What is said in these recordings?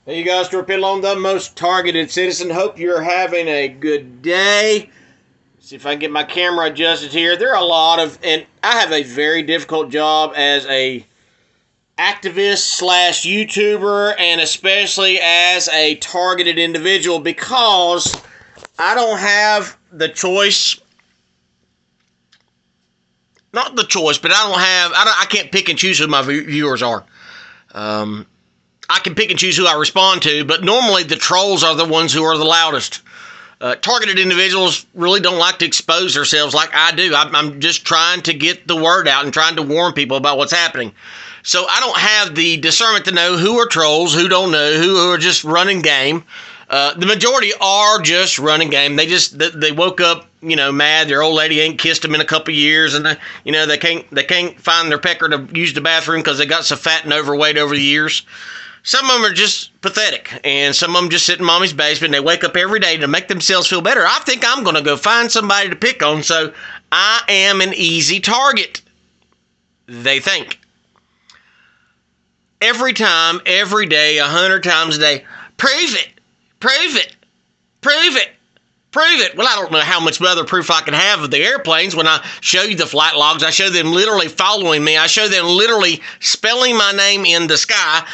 Hey, you guys, Stuart Pidlong, the most targeted citizen. Hope you're having a good day. See if I can get my camera adjusted here. There are a lot of, and I have a very difficult job as a activist slash YouTuber, and especially as a targeted individual, because I don't have the choice. Not the choice, but I can't pick and choose who my viewers are. I can pick and choose who I respond to, but normally the trolls are the ones who are the loudest. Targeted individuals really don't like to expose themselves like I do. I'm just trying to get the word out and trying to warn people about what's happening. So I don't have the discernment to know who are trolls, who don't know, who are just running game. The majority are just running game. They woke up, mad. Their old lady ain't kissed them in a couple of years, and they can't find their pecker to use the bathroom because they got so fat and overweight over the years. Some of them are just pathetic, and some of them just sit in mommy's basement, and they wake up every day to make themselves feel better. I think I'm going to go find somebody to pick on, so I am an easy target, they think. Every time, every day, 100 times a day, prove it, prove it, prove it, prove it. Well, I don't know how much other proof I can have of the airplanes when I show you the flight logs. I show them literally following me. I show them literally spelling my name in the sky.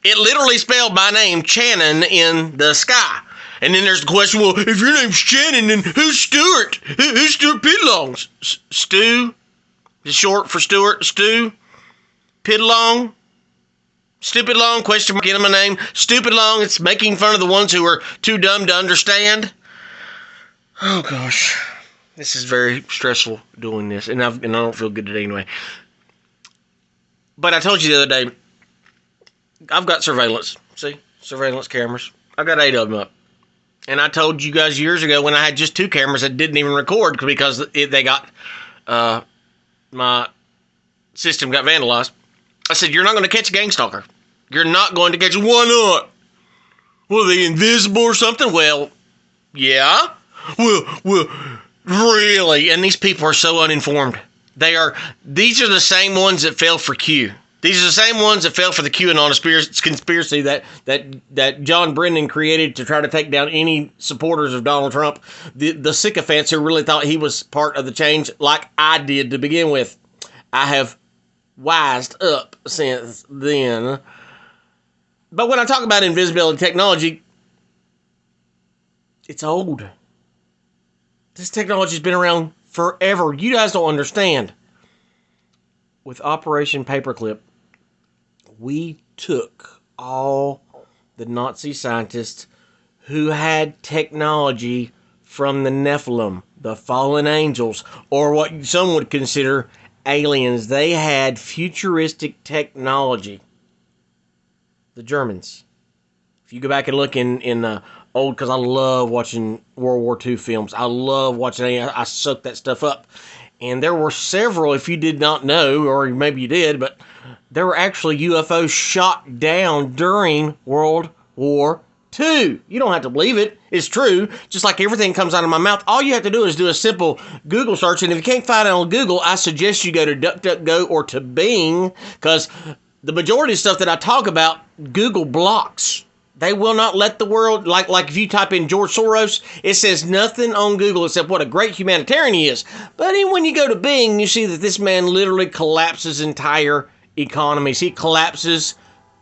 It literally spelled my name, Channon, in the sky. And then there's the question, well, if your name's Channon, then who's Stuart? Who's Stuart Pidlong? Stu? Is short for Stuart? Stu? Pidlong? Stupid long? Question mark in my name. Stupid long. It's making fun of the ones who are too dumb to understand. Oh, gosh. This is very stressful doing this. And I don't feel good today anyway. But I told you the other day, I've got surveillance. See? Surveillance cameras. I got 8 of them up. And I told you guys years ago when I had just 2 cameras that didn't even record because they got, my system got vandalized. I said, you're not going to catch a gang stalker. You're not going to catch him. Why not? Well, are they invisible or something? Well, yeah. Well, really? And these people are so uninformed. These are the same ones that fell for Q. These are the same ones that fell for the QAnon conspiracy that John Brennan created to try to take down any supporters of Donald Trump. The sycophants who really thought he was part of the change like I did to begin with. I have wised up since then. But when I talk about invisibility technology, it's old. This technology's been around forever. You guys don't understand. With Operation Paperclip, we took all the Nazi scientists who had technology from the Nephilim, the fallen angels, or what some would consider aliens. They had futuristic technology. The Germans. If you go back and look in old, because I love watching World War II films. I love watching. I soak that stuff up. And there were several, if you did not know, or maybe you did, but there were actually UFOs shot down during World War II. You don't have to believe it. It's true. Just like everything comes out of my mouth, all you have to do is do a simple Google search. And if you can't find it on Google, I suggest you go to DuckDuckGo or to Bing, because the majority of stuff that I talk about, Google blocks. They will not let the world, like if you type in George Soros, it says nothing on Google except what a great humanitarian he is. But when you go to Bing, you see that this man literally collapses entire economies. He collapses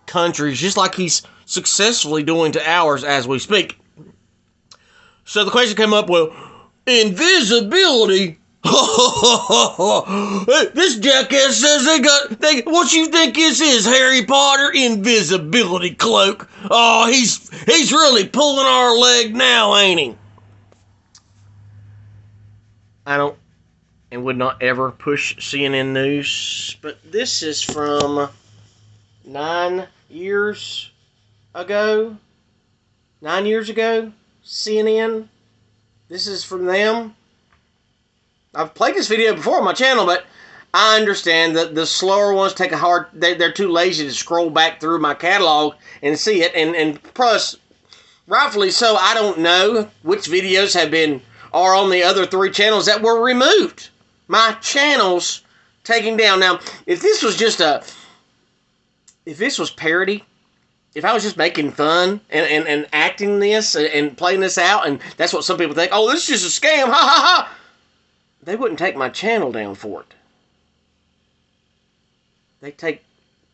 countries, just like he's successfully doing to ours as we speak. So the question came up, well, invisibility. This jackass says what you think this is, Harry Potter? Invisibility cloak. Oh, he's really pulling our leg now, ain't he? I don't and would not ever push CNN News, but this is from 9 years ago. 9 years ago, CNN. This is from them. I've played this video before on my channel, but I understand that the slower ones take they're too lazy to scroll back through my catalog and see it. And plus, rightfully so, I don't know which videos are on the other 3 channels that were removed. My channel's taken down. Now, if this was parody, if I was just making fun and acting this and playing this out, and that's what some people think, oh, this is just a scam, ha ha ha, they wouldn't take my channel down for it. They take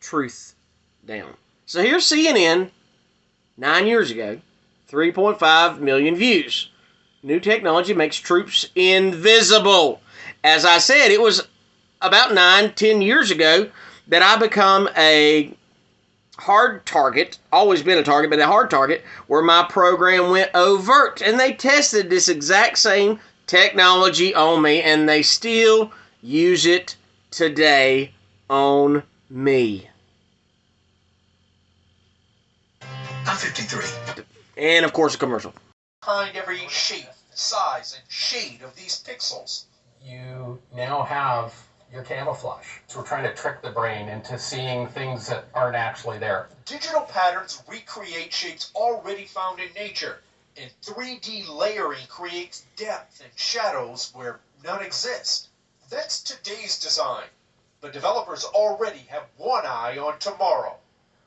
truth down. So here's CNN 9 years ago, 3.5 million views. New technology makes troops invisible. As I said, it was about 9-10 years ago that I become a hard target, always been a target, but a hard target, where my program went overt. And they tested this exact same technology on me, and they still use it today on me. I'm 53. And, of course, a commercial. Behind every shape, size, and shade of these pixels. You now have your camouflage. So we're trying to trick the brain into seeing things that aren't actually there. Digital patterns recreate shapes already found in nature, and 3D layering creates depth and shadows where none exist. That's today's design, but developers already have one eye on tomorrow.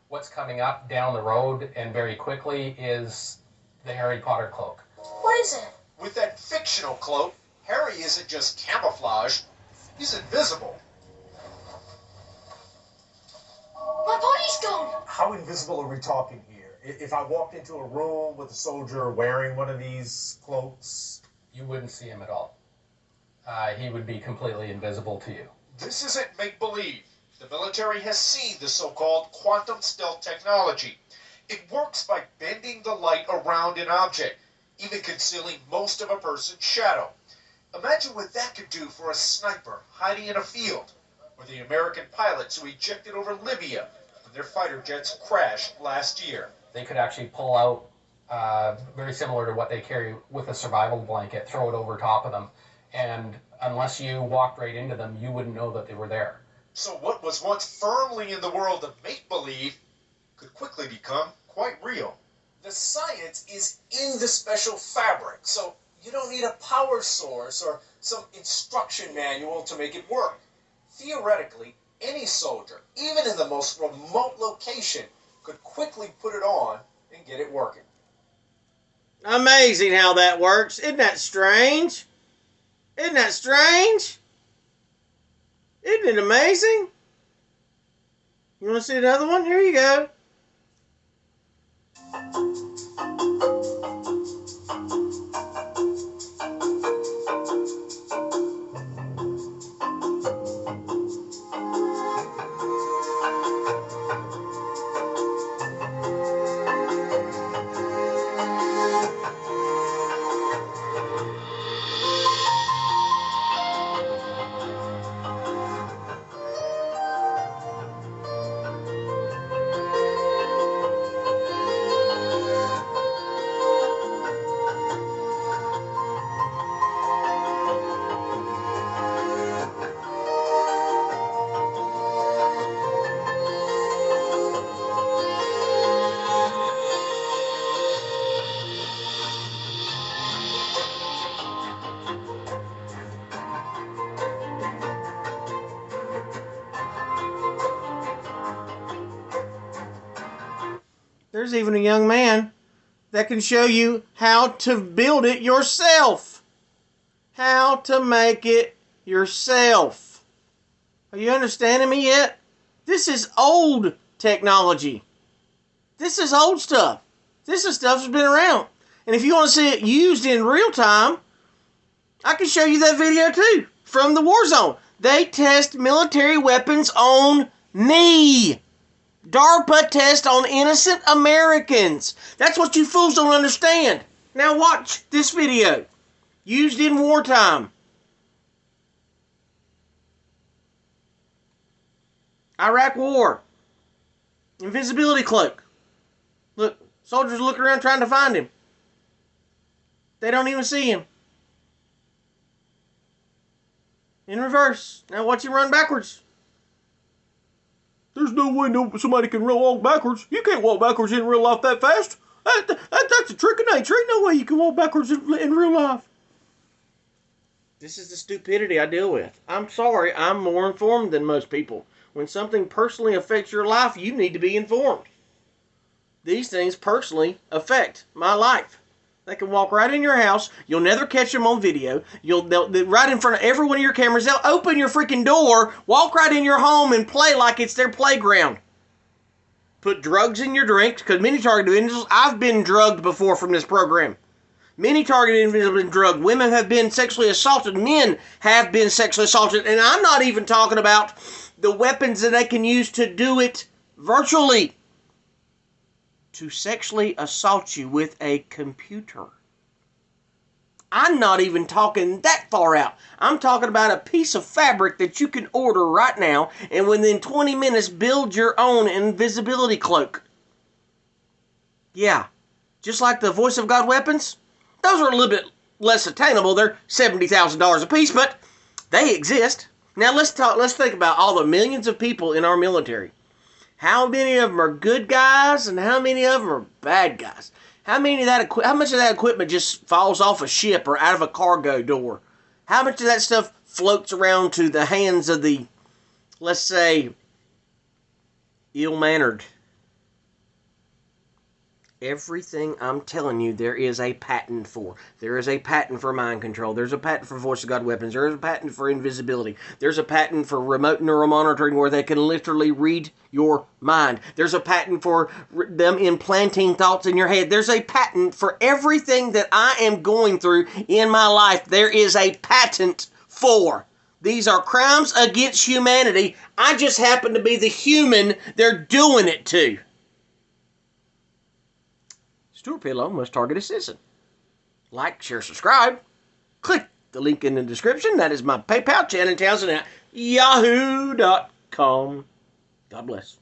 What's coming up down the road and very quickly is the Harry Potter cloak. What is it? With that fictional cloak, Harry isn't just camouflage, he's invisible. My body's gone! How invisible are we talking here? If I walked into a room with a soldier wearing one of these cloaks, You wouldn't see him at all. He would be completely invisible to you. This isn't make-believe. The military has seen the so-called quantum stealth technology. It works by bending the light around an object, even concealing most of a person's shadow. Imagine what that could do for a sniper hiding in a field, or the American pilots who ejected over Libya when their fighter jets crashed last year. They could actually pull out, very similar to what they carry with a survival blanket, throw it over top of them, and unless you walked right into them, you wouldn't know that they were there. So what was once firmly in the world of make-believe could quickly become quite real. The science is in the special fabric, so you don't need a power source or some instruction manual to make it work. Theoretically, any soldier, even in the most remote location, could quickly put it on and get it working. Amazing how that works. Isn't that strange? Isn't that strange? Isn't it amazing? You want to see another one? Here you go. There's even a young man that can show you how to build it yourself. How to make it yourself. Are you understanding me yet? This is old technology. This is old stuff. This is stuff that's been around. And if you want to see it used in real time, I can show you that video too, from the war zone. They test military weapons on me. DARPA test on innocent Americans. That's what you fools don't understand. Now watch this video. Used in wartime. Iraq War. Invisibility cloak. Look, soldiers looking around trying to find him. They don't even see him. In reverse. Now watch him run backwards. There's no way somebody can walk backwards. You can't walk backwards in real life that fast. That's a trick of nature. Ain't no way you can walk backwards in real life. This is the stupidity I deal with. I'm sorry, I'm more informed than most people. When something personally affects your life, you need to be informed. these things personally affect my life. They can walk right in your house. You'll never catch them on video. They'll right in front of every one of your cameras. They'll open your freaking door, walk right in your home, and play like it's their playground. Put drugs in your drinks, because many targeted individuals, I've been drugged before from this program. Many targeted individuals have been drugged. Women have been sexually assaulted. Men have been sexually assaulted. And I'm not even talking about the weapons that they can use to do it virtually. To sexually assault you with a computer. I'm not even talking that far out. I'm talking about a piece of fabric that you can order right now and within 20 minutes build your own invisibility cloak. Yeah, just like the Voice of God weapons, those are a little bit less attainable. They're $70,000 a piece, but they exist. Now let's think about all the millions of people in our military. How many of them are good guys and how many of them are bad guys? How much of that equipment just falls off a ship or out of a cargo door? How much of that stuff floats around to the hands of the, let's say, ill-mannered? Everything I'm telling you, there is a patent for. There is a patent for mind control. There's a patent for Voice of God weapons. There is a patent for invisibility. There's a patent for remote neuromonitoring where they can literally read your mind. There's a patent for them implanting thoughts in your head. There's a patent for everything that I am going through in my life. There is a patent for. These are crimes against humanity. I just happen to be the human they're doing it to. Stuart Pillow must target a citizen. Like, share, subscribe. Click the link in the description. That is my PayPal, Shannon Townsend at yahoo.com. God bless.